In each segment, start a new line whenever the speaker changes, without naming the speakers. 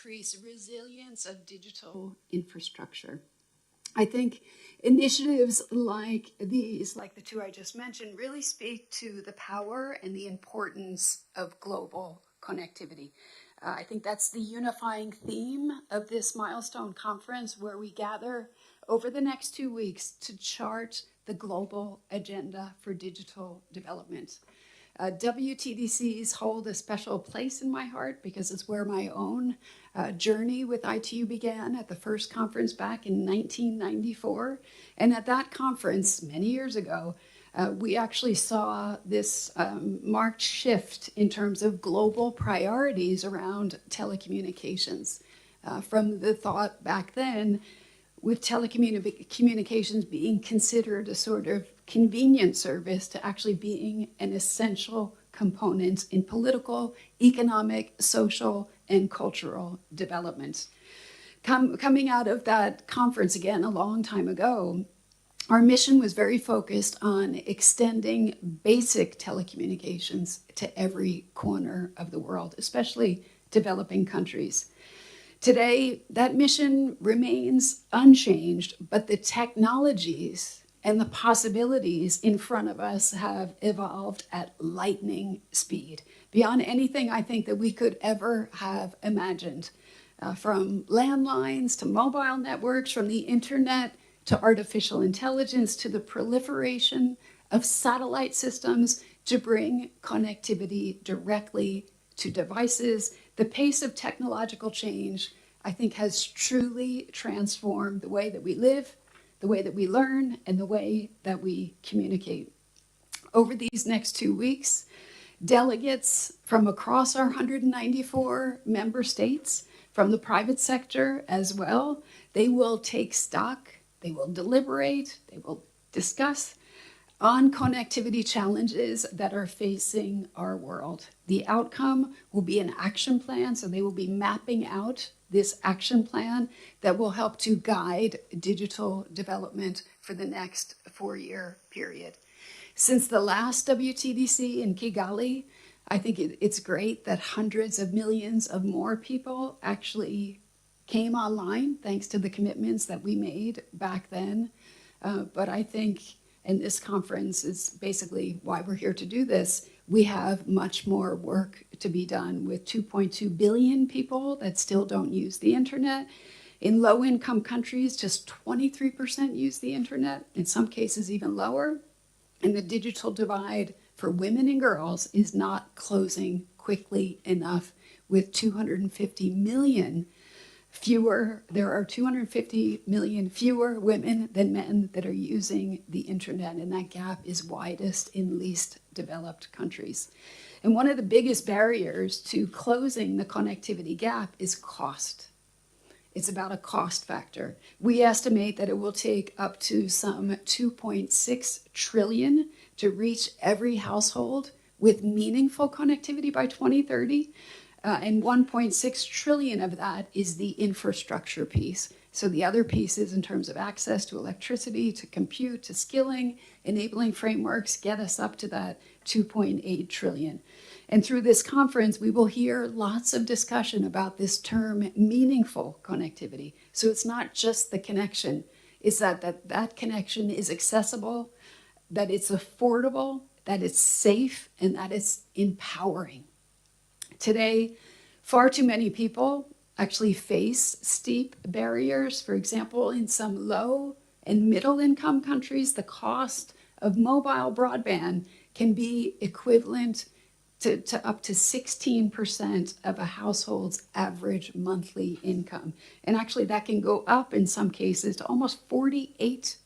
increase resilience of digital infrastructure. I think initiatives like these, like the two I just mentioned, really speak to the power and the importance of global connectivity. I think that's the unifying theme of this milestone conference, where we gather over the next 2 weeks to chart the global agenda for digital development. WTDCs hold a special place in my heart because it's where my own journey with ITU began at the first conference back in 1994. And at that conference, many years ago, we actually saw this marked shift in terms of global priorities around telecommunications. From the thought back then, with telecommunications being considered a sort of convenient service, to actually being an essential component in political, economic, social, and cultural development. Coming out of that conference, again, a long time ago, our mission was very focused on extending basic telecommunications to every corner of the world, especially developing countries. Today, that mission remains unchanged, but the technologies and the possibilities in front of us have evolved at lightning speed, beyond anything I think that we could ever have imagined. From landlines to mobile networks, from the internet to artificial intelligence, to the proliferation of satellite systems to bring connectivity directly to devices. The pace of technological change, I think, has truly transformed the way that we live, the way that we learn, and the way that we communicate. Over these next 2 weeks, delegates from across our 194 member states, from the private sector as well, they will take stock, they will deliberate, they will discuss on connectivity challenges that are facing our world. The outcome will be an action plan, so they will be mapping out this action plan that will help to guide digital development for the next 4-year period. Since the last WTDC in Kigali, I think it's great that hundreds of millions of more people actually came online thanks to the commitments that we made back then. But I think, and this conference is basically why we're here to do this, we have much more work to be done with 2.2 billion people that still don't use the internet. In low-income countries, just 23% use the internet, in some cases even lower. And the digital divide for women and girls is not closing quickly enough, with 250 million fewer, there are 250 million fewer women than men that are using the internet, and that gap is widest in least developed countries. And one of the biggest barriers to closing the connectivity gap is cost. It's about a cost factor. We estimate that it will take up to some 2.6 trillion to reach every household with meaningful connectivity by 2030. And 1.6 trillion of that is the infrastructure piece. So the other pieces in terms of access to electricity, to compute, to skilling, enabling frameworks get us up to that 2.8 trillion. And through this conference, we will hear lots of discussion about this term meaningful connectivity. So it's not just the connection, it's that connection is accessible, that it's affordable, that it's safe, and that it's empowering. Today, far too many people actually face steep barriers. For example, in some low and middle income countries, the cost of mobile broadband can be equivalent to up to 16% of a household's average monthly income. And actually that can go up in some cases to almost 48%.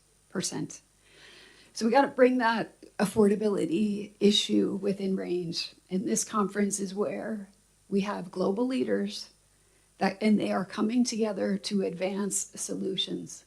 So we got to bring that affordability issue within range. And this conference is where we have global leaders and they are coming together to advance solutions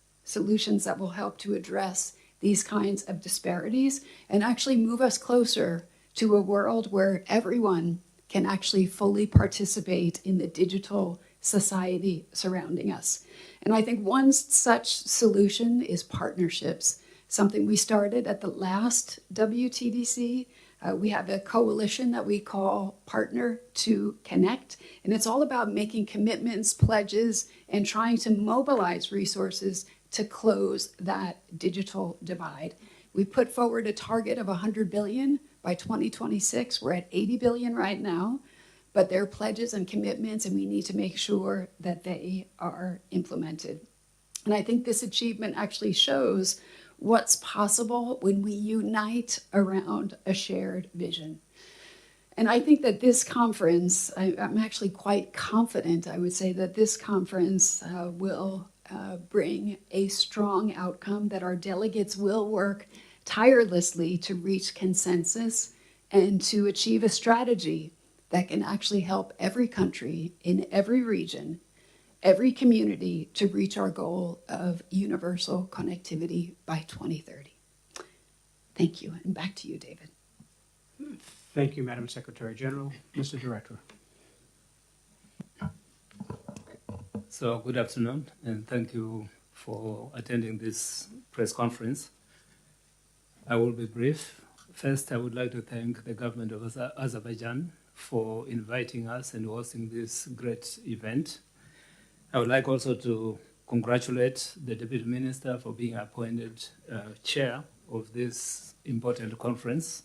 that will help to address these kinds of disparities and actually move us closer to a world where everyone can actually fully participate in the digital society surrounding us. And I think one such solution is partnerships, something we started at the last WTDC, We have a coalition that we call Partner to Connect, and it's all about making commitments, pledges, and trying to mobilize resources to close that digital divide. We put forward a target of 100 billion by 2026. We're at 80 billion right now, but they're pledges and commitments, and we need to make sure that they are implemented. And I think this achievement actually shows what's possible when we unite around a shared vision. And I think that this conference, I'm actually quite confident, I would say, that this conference will bring a strong outcome, that our delegates will work tirelessly to reach consensus and to achieve a strategy that can actually help every country in every region, every community, to reach our goal of universal connectivity by 2030. Thank you, and back to you, David.
Thank you, Madam Secretary General. Mr. Director.
So good afternoon, and thank you for attending this press conference. I will be brief. First, I would like to thank the government of Azerbaijan for inviting us and hosting this great event. I would like also to congratulate the Deputy Minister for being appointed chair of this important conference.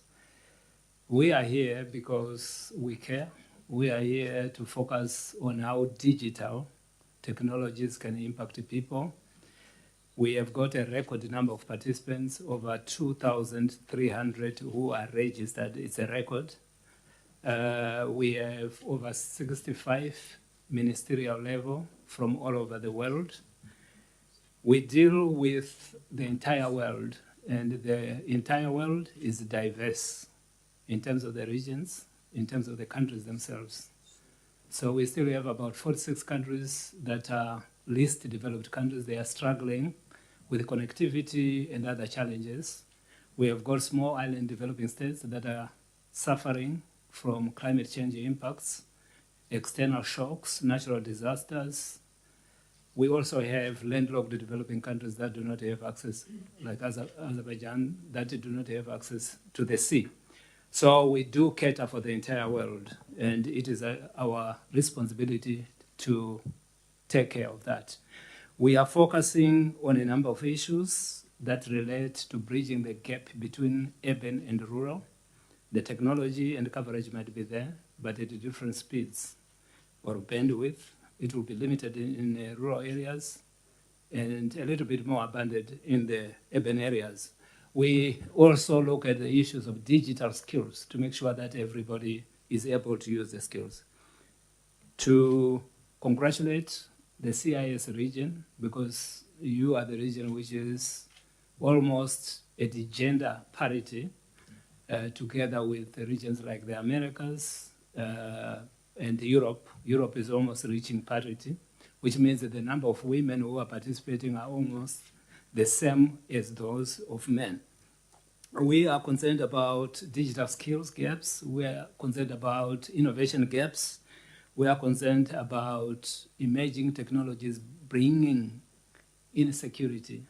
We are here because we care. We are here to focus on how digital technologies can impact people. We have got a record number of participants, over 2,300 who are registered. It's a record. We have over 65 ministerial level from all over the world. We deal with the entire world, and the entire world is diverse in terms of the regions, in terms of the countries themselves. So we still have about 46 countries that are least developed countries. They are struggling with connectivity and other challenges. We have got small island developing states that are suffering from climate change impacts, external shocks, natural disasters. We also have landlocked developing countries that do not have access, like Azerbaijan, that do not have access to the sea. So we do cater for the entire world, and it is our responsibility to take care of that. We are focusing on a number of issues that relate to bridging the gap between urban and rural. The technology and coverage might be there, but at different speeds or bandwidth. It will be limited in rural areas and a little bit more abundant in the urban areas. We also look at the issues of digital skills to make sure that everybody is able to use the skills. To congratulate the CIS region, because you are the region which is almost at the gender parity, together with the regions like the Americas, and Europe. Europe is almost reaching parity, which means that the number of women who are participating are almost the same as those of men. We are concerned about digital skills gaps. We are concerned about innovation gaps. We are concerned about emerging technologies bringing insecurity.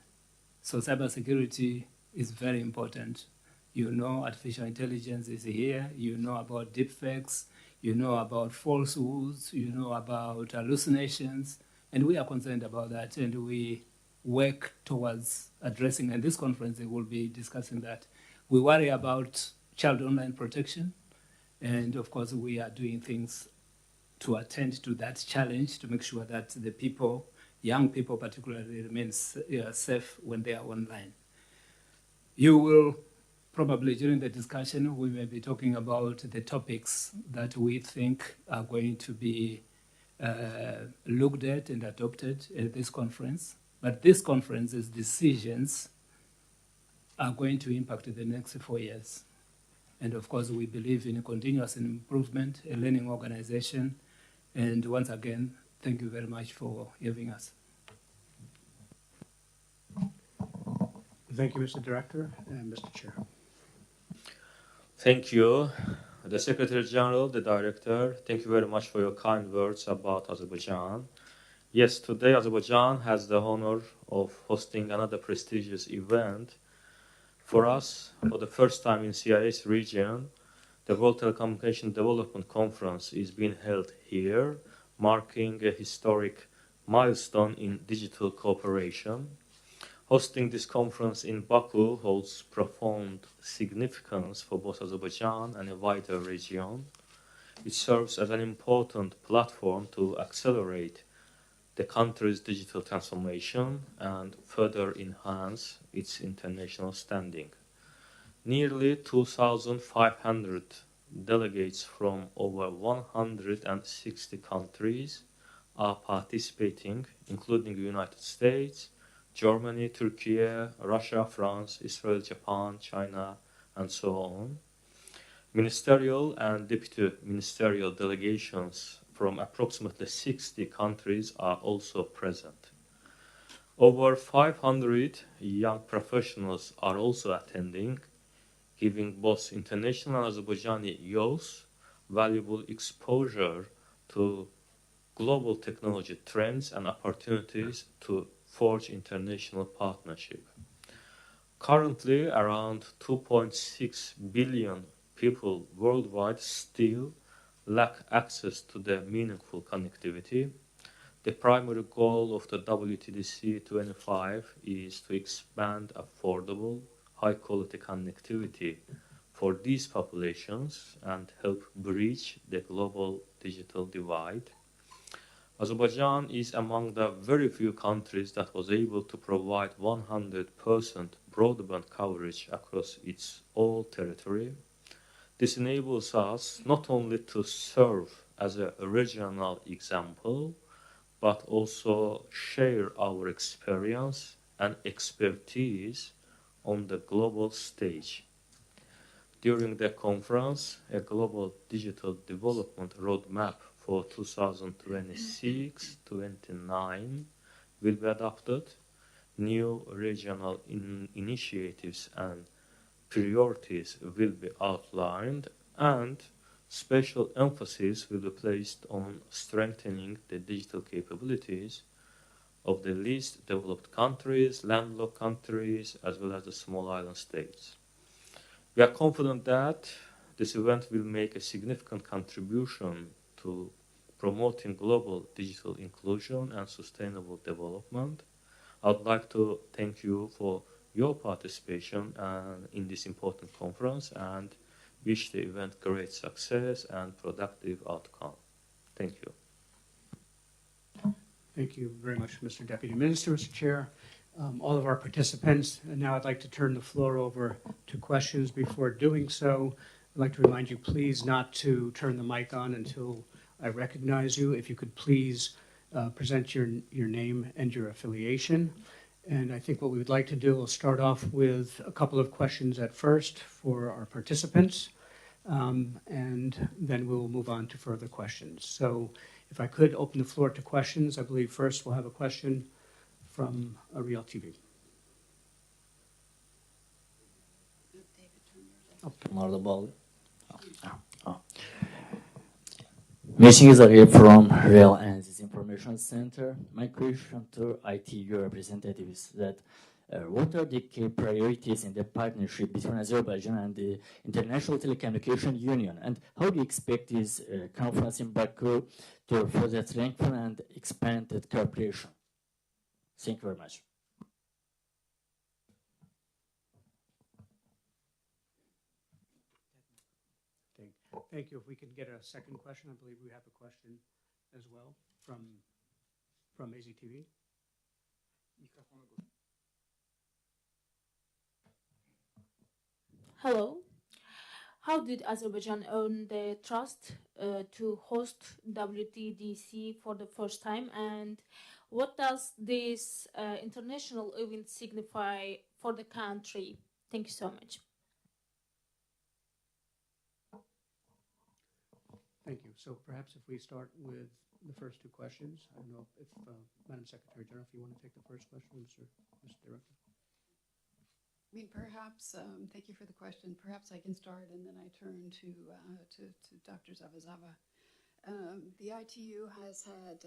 So cybersecurity is very important. You know, artificial intelligence is here. You know about deepfakes. You know about falsehoods, you know about hallucinations, and we are concerned about that, and we work towards addressing, and this conference they will be discussing that. We worry about child online protection, and of course we are doing things to attend to that challenge, to make sure that the people, young people particularly, remain safe when they are online. You will probably during the discussion, we may be talking about the topics that we think are going to be looked at and adopted at this conference. But this conference's decisions are going to impact the next 4 years. And of course, we believe in continuous improvement, a learning organization. And once again, thank you very much for having us.
Thank you, Mr. Director and Mr. Chair.
Thank you, the Secretary General, the Director. Thank you very much for your kind words about Azerbaijan. Yes, today Azerbaijan has the honor of hosting another prestigious event For us, for the first time in CIS region, the World Telecommunication Development Conference is being held here, marking a historic milestone in digital cooperation. Hosting this conference in Baku holds profound significance for both Azerbaijan and a wider region. It serves as an important platform to accelerate the country's digital transformation and further enhance its international standing. Nearly 2,500 delegates from over 160 countries are participating, including the United States, Germany, Turkey, Russia, France, Israel, Japan, China, and so on. Ministerial and deputy ministerial delegations from approximately 60 countries are also present. Over 500 young professionals are also attending, giving both international and Azerbaijani youth valuable exposure to global technology trends and opportunities to forge international partnership. Currently, around 2.6 billion people worldwide still lack access to the meaningful connectivity. The primary goal of the WTDC 25 is to expand affordable, high-quality connectivity for these populations and help bridge the global digital divide. Azerbaijan is among the very few countries that was able to provide 100% broadband coverage across its whole territory. This enables us not only to serve as a regional example, but also share our experience and expertise on the global stage. During the conference, a global digital development roadmap for 2026-29 will be adopted. New regional initiatives and priorities will be outlined, and special emphasis will be placed on strengthening the digital capabilities of the least developed countries, landlocked countries, as well as the small island states. We are confident that this event will make a significant contribution to promoting global digital inclusion and sustainable development. I would like to thank you for your participation in this important conference and wish the event great success and productive outcome. Thank you.
Thank you very much, Mr. Deputy Minister, Mr. Chair, all of our participants. And now I'd like to turn the floor over to questions. Before doing so, I'd like to remind you, please, not to turn the mic on until I recognize you. If you could please present your name and your affiliation. And I think what we would like to do, we'll start off with a couple of questions at first for our participants, and then we'll move on to further questions. So if I could open the floor to questions, I believe first we'll have a question from Real TV.
Meetings are here from Real and this Information Center. My question to ITU representative is that what are the key priorities in the partnership between Azerbaijan and the International Telecommunication Union? And how do you expect this conference in Baku to further strengthen and expand that cooperation? Thank you very much.
Thank you. If we can get a second question, I believe we have a question as well from AZTV.
Hello. How did Azerbaijan earn the trust to host WTDC for the first time, and what does this international event signify for the country? Thank you so much.
Thank you. So perhaps if we start with the first two questions, I don't know if Madam Secretary General, if you want to take the first question, Mr. Director.
I mean, perhaps, thank you for the question. Perhaps I can start and then I turn to Dr. Zavazava. The ITU has had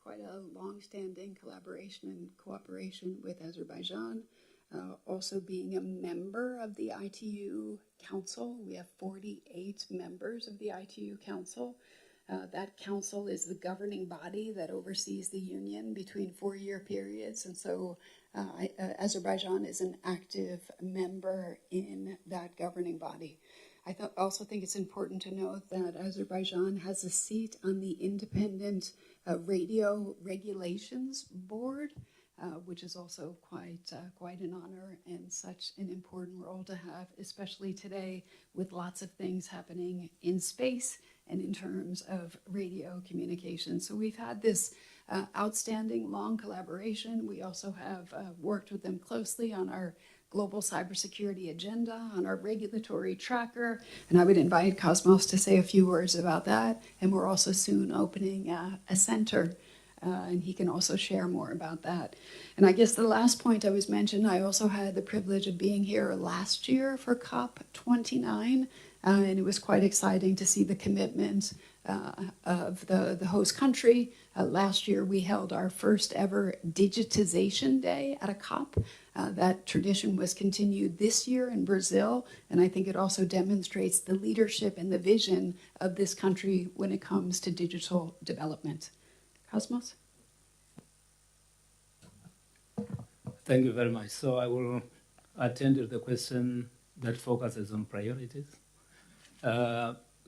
quite a long-standing collaboration and cooperation with Azerbaijan. also being a member of the ITU Council. We have 48 members of the ITU Council. That council is the governing body that oversees the union between 4-year periods, and so Azerbaijan is an active member in that governing body. I also think it's important to note that Azerbaijan has a seat on the Independent Radio Regulations Board, which is also quite an honor and such an important role to have, especially today with lots of things happening in space and in terms of radio communication. So we've had this outstanding long collaboration. We also have worked with them closely on our global cybersecurity agenda, on our regulatory tracker, and I would invite Cosmos to say a few words about that. And we're also soon opening a center, and he can also share more about that. And I guess the last point I was mentioned, I also had the privilege of being here last year for COP29, and it was quite exciting to see the commitment of the host country. Last year, we held our first ever digitization day at a COP. That tradition was continued this year in Brazil, and I think it also demonstrates the leadership and the vision of this country when it comes to digital development. Cosmos?
Thank you very much. So I will attend to the question that focuses on priorities.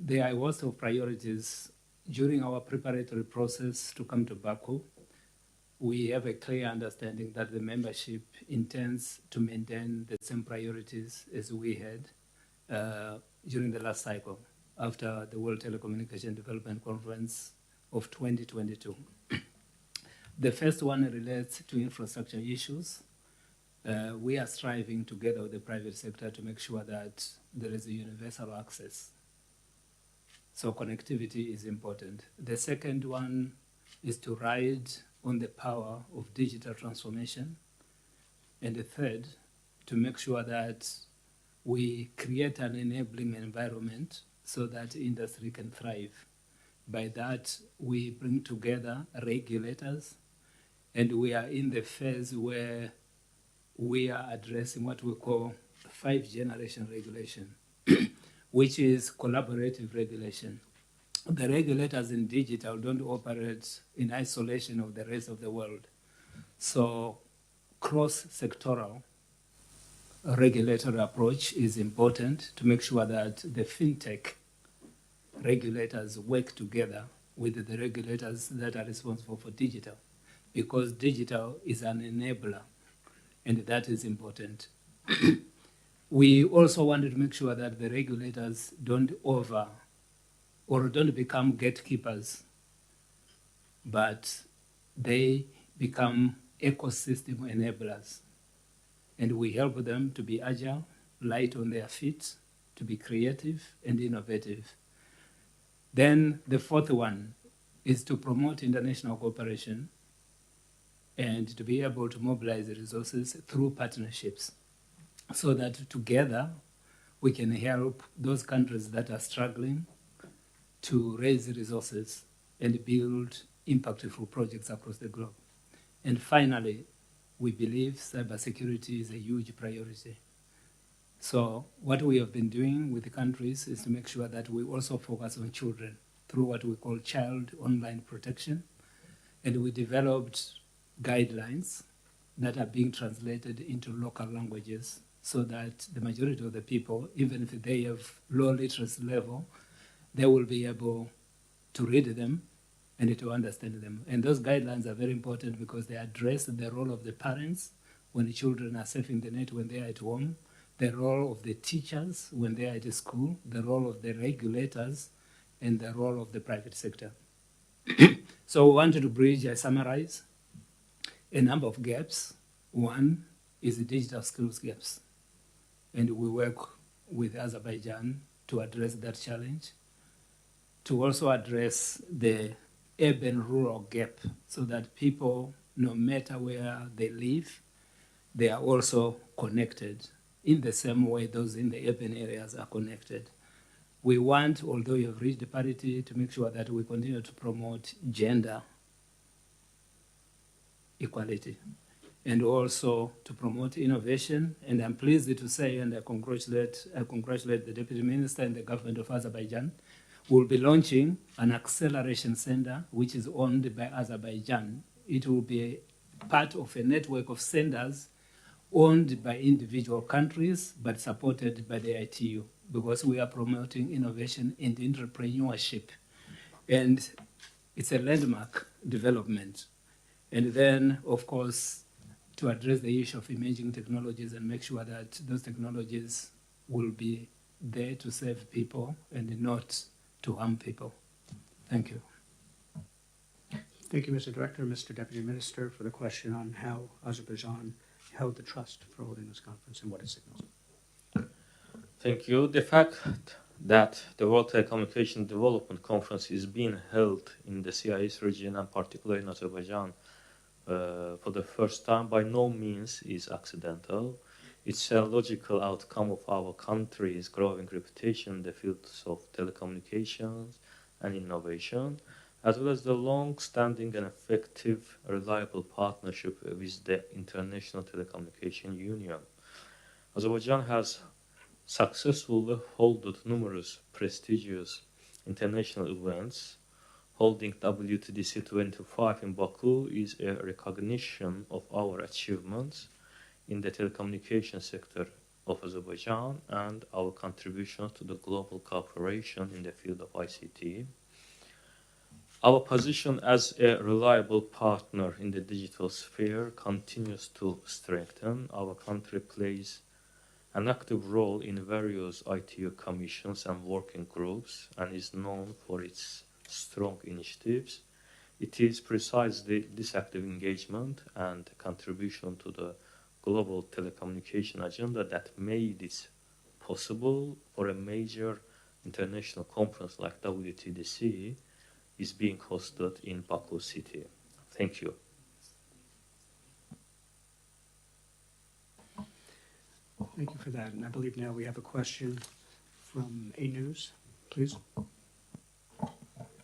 There are also priorities during our preparatory process to come to Baku. We have a clear understanding that the membership intends to maintain the same priorities as we had during the last cycle after the World Telecommunication Development Conference of 2022. The first one relates to infrastructure issues. We are striving together with the private sector to make sure that there is a universal access. So connectivity is important. The second one is to ride on the power of digital transformation. And the third, to make sure that we create an enabling environment so that industry can thrive. By that, we bring together regulators, and we are in the phase where we are addressing what we call 5th-generation regulation, which is collaborative regulation. The regulators in digital don't operate in isolation of the rest of the world. So cross-sectoral regulatory approach is important to make sure that the fintech regulators work together with the regulators that are responsible for digital, because digital is an enabler, and that is important. We also wanted to make sure that the regulators don't become gatekeepers, but they become ecosystem enablers. And we help them to be agile, light on their feet, to be creative and innovative. Then the fourth one is to promote international cooperation and to be able to mobilize the resources through partnerships so that together we can help those countries that are struggling to raise resources and build impactful projects across the globe. And finally, we believe cybersecurity is a huge priority. So what we have been doing with the countries is to make sure that we also focus on children through what we call child online protection. And we developed guidelines that are being translated into local languages so that the majority of the people, even if they have low literacy level, they will be able to read them and to understand them. And those guidelines are very important because they address the role of the parents when the children are surfing the net when they are at home, the role of the teachers when they are at school, the role of the regulators, and the role of the private sector. So we wanted to bridge, I summarize, a number of gaps. One is the digital skills gaps. And we work with Azerbaijan to address that challenge, to also address the urban-rural gap so that people, no matter where they live, they are also connected in the same way those in the urban areas are connected. We want, although you have reached parity, to make sure that we continue to promote gender equality. and also to promote innovation. And I'm pleased to say, and I congratulate the Deputy Minister and the government of Azerbaijan. We'll be launching an acceleration center which is owned by Azerbaijan. It will be part of a network of centers owned by individual countries but supported by the ITU, because we are promoting innovation and entrepreneurship. And it's a landmark development. And then, of course, to address the issue of emerging technologies and make sure that those technologies will be there to serve people and not to harm people. Thank you.
Thank you, Mr. Director, Mr. Deputy Minister, for the question on how Azerbaijan held the trust for holding this conference and what it signals.
Thank you. The fact that the World Telecommunication Development Conference is being held in the CIS region, and particularly in Azerbaijan, for the first time by no means is accidental. It's a logical outcome of our country's growing reputation in the fields of telecommunications and innovation, as well as the long-standing and effective, reliable partnership with the International Telecommunication Union. Azerbaijan has successfully held numerous prestigious international events. Holding WTDC 25 in Baku is a recognition of our achievements in the telecommunication sector of Azerbaijan and our contribution to the global cooperation in the field of ICT. Our position as a reliable partner in the digital sphere continues to strengthen. Our country plays an active role in various ITU commissions and working groups and is known for its strong initiatives. It is precisely this active engagement and contribution to the global telecommunication agenda that made it possible for a major international conference like WTDC is being hosted in Baku city. Thank you.
Thank you for that. And I believe now we have a question from A News, please.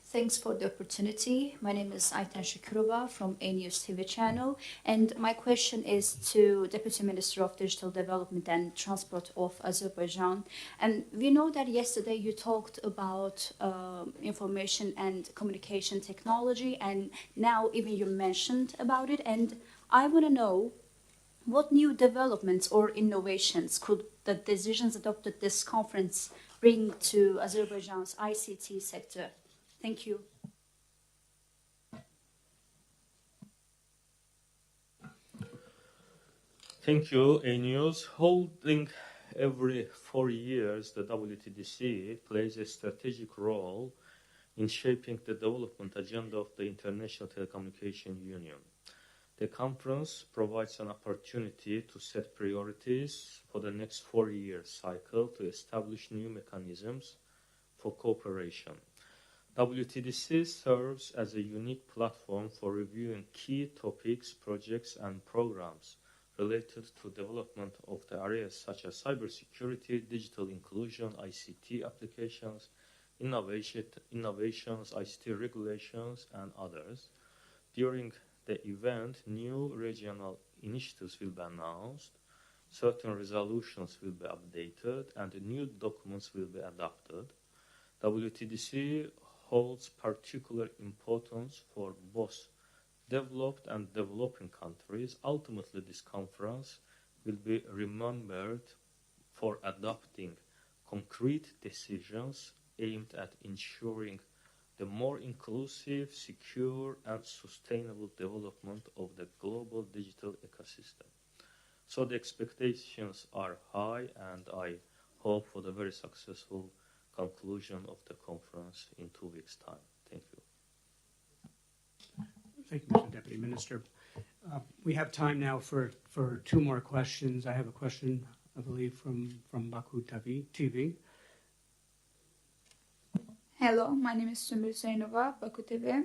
Thanks for the opportunity. My name is Ayten Shakirova from A News TV channel, and my question is to Deputy Minister of Digital Development and Transport of Azerbaijan. And we know that yesterday you talked about information and communication technology, and now even you mentioned about it. And I want to know what new developments or innovations could the decisions adopted at this conference bring to Azerbaijan's ICT sector? Thank you.
Thank you, A News. Holding every 4 years, the WTDC plays a strategic role in shaping the development agenda of the International Telecommunication Union. The conference provides an opportunity to set priorities for the next 4-year cycle to establish new mechanisms for cooperation. WTDC serves as a unique platform for reviewing key topics, projects, and programs related to development of the areas such as cybersecurity, digital inclusion, ICT applications, innovations, ICT regulations, and others. During the event, new regional initiatives will be announced, certain resolutions will be updated, and new documents will be adopted. WTDC holds particular importance for both developed and developing countries. Ultimately, this conference will be remembered for adopting concrete decisions aimed at ensuring the more inclusive, secure, and sustainable development of the global digital ecosystem. So the expectations are high, and I hope for the very successful conclusion of the conference in 2 weeks' time. Thank you.
Thank you, Mr. Deputy Minister. We have time now for 2 more questions. I have a question, I believe, from Baku TV.
Hello, my name is Sümbül Zeynova, Baku TV.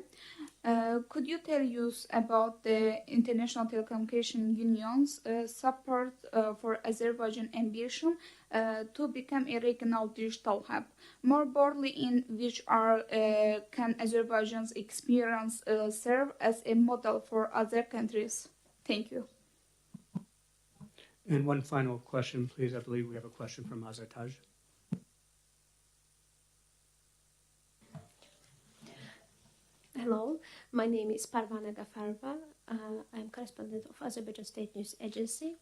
Could you tell us about the International Telecommunication Union's support for Azerbaijan ambition to become a regional digital hub? More broadly, in which can Azerbaijan's experience serve as a model for other countries? Thank you.
And one final question, please. I believe we have a question from Azertaj.
Hello, my name is Parvana Gafarova. I'm correspondent of Azerbaijan State News Agency.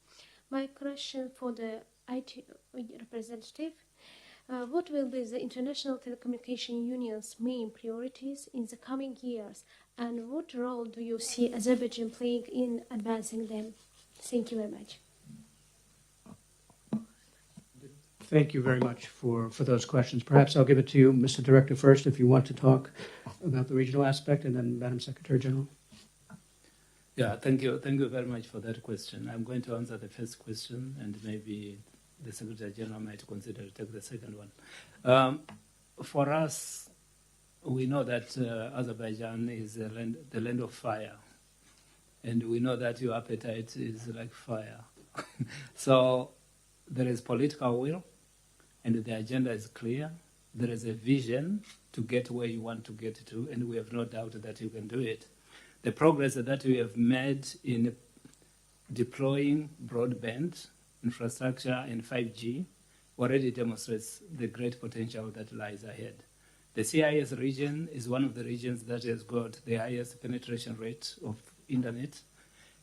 My question for the IT representative, what will be the International Telecommunication Union's main priorities in the coming years, and what role do you see Azerbaijan playing in advancing them? Thank you very much.
Thank you very much for those questions. Perhaps I'll give it to you, Mr. Director, first, if you want to talk about the regional aspect, and then Madam Secretary General.
Yeah, thank you very much for that question. I'm going to answer the first question, and maybe the Secretary General might consider to take the second one. For us, we know that Azerbaijan is the land of fire, and we know that your appetite is like fire. So there is political will, and the agenda is clear. There is a vision to get where you want to get to, and we have no doubt that you can do it. The progress that we have made in deploying broadband infrastructure and 5G already demonstrates the great potential that lies ahead. The CIS region is one of the regions that has got the highest penetration rate of internet,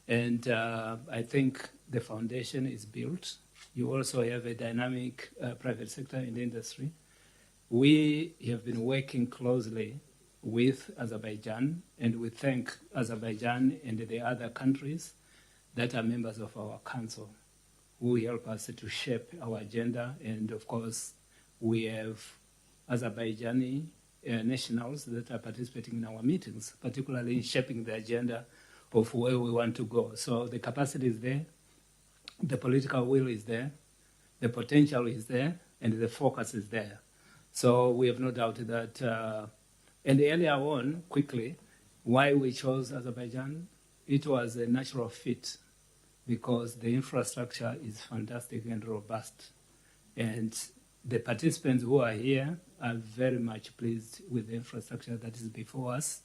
and I think the foundation is built. You also have a dynamic private sector in the industry. We have been working closely with Azerbaijan, and we thank Azerbaijan and the other countries that are members of our council who help us to shape our agenda. And of course, we have Azerbaijani nationals that are participating in our meetings, particularly in shaping the agenda of where we want to go. So the capacity is there, the political will is there, the potential is there, and the focus is there. So we have no doubt that, and earlier on, quickly, why we chose Azerbaijan, it was a natural fit because the infrastructure is fantastic and robust. And the participants who are here are very much pleased with the infrastructure that is before us.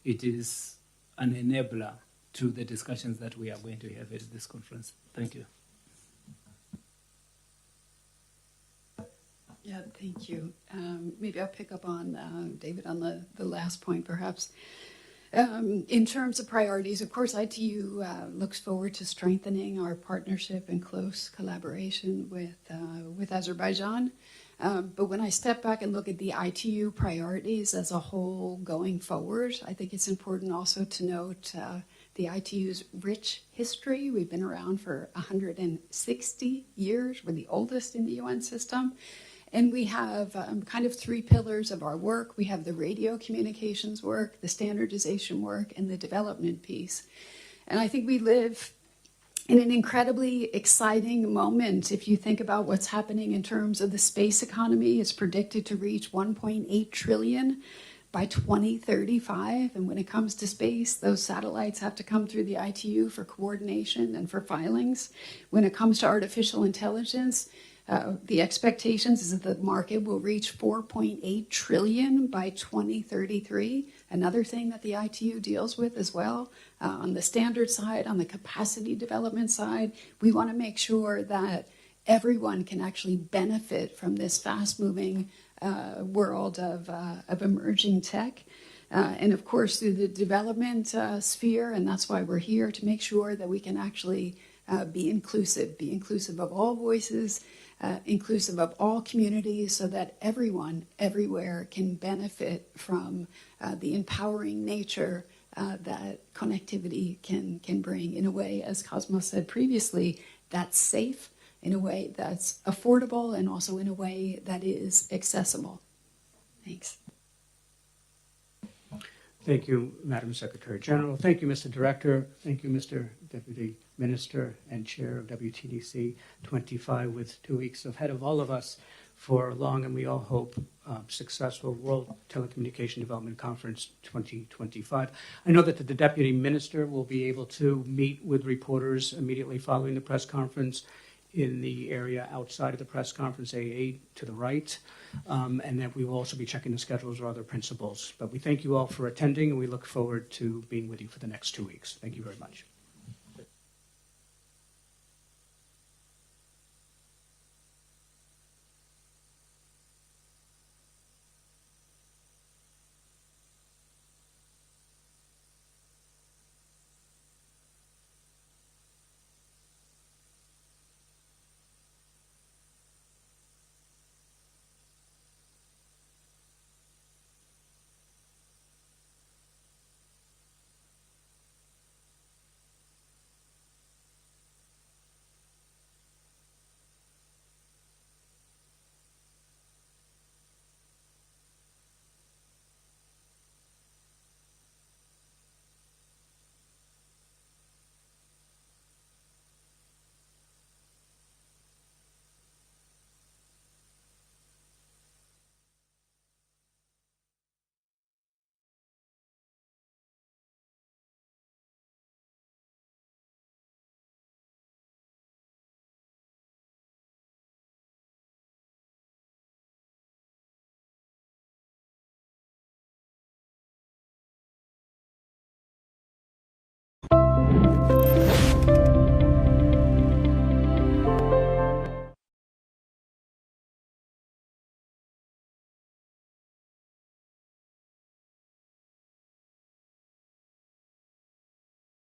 It is an enabler to the discussions that we are going to have at this conference. Thank you.
Yeah, thank you. Maybe I'll pick up on, David, on the last point, perhaps. In terms of priorities, of course, ITU looks forward to strengthening our partnership and close collaboration with Azerbaijan. But when I step back and look at the ITU priorities as a whole going forward, I think it's important also to note the ITU's rich history. We've been around for 160 years. We're the oldest in the UN system. And we have kind of three pillars of our work. We have the radio communications work, the standardization work, and the development piece. And I think we live in an incredibly exciting moment. If you think about what's happening in terms of the space economy, it's predicted to reach 1.8 trillion by 2035. And when it comes to space, those satellites have to come through the ITU for coordination and for filings. When it comes to artificial intelligence, the expectations is that the market will reach 4.8 trillion by 2033. Another thing that the ITU deals with as well, on the standard side, on the capacity development side, we want to make sure that everyone can actually benefit from this fast-moving world of emerging tech. And of course, through the development sphere, and that's why we're here, to make sure that we can actually be inclusive of all voices, inclusive of all communities, so that everyone, everywhere can benefit from the empowering nature that connectivity can bring in a way, as Cosmos said previously, that's safe, in a way that's affordable, and also in a way that is accessible. Thanks.
Thank you, Madam Secretary General. Thank you, Mr. Director. Thank you, Mr. Deputy Minister and Chair of WTDC 25, with 2 weeks ahead of all of us for a long, and we all hope, successful World Telecommunication Development Conference 2025. I know that the Deputy Minister will be able to meet with reporters immediately following the press conference in the area outside of the press conference, AA to the right, and that we will also be checking the schedules or other principals. But we thank you all for attending, and we look forward to being with you for the next 2 weeks. Thank you very much.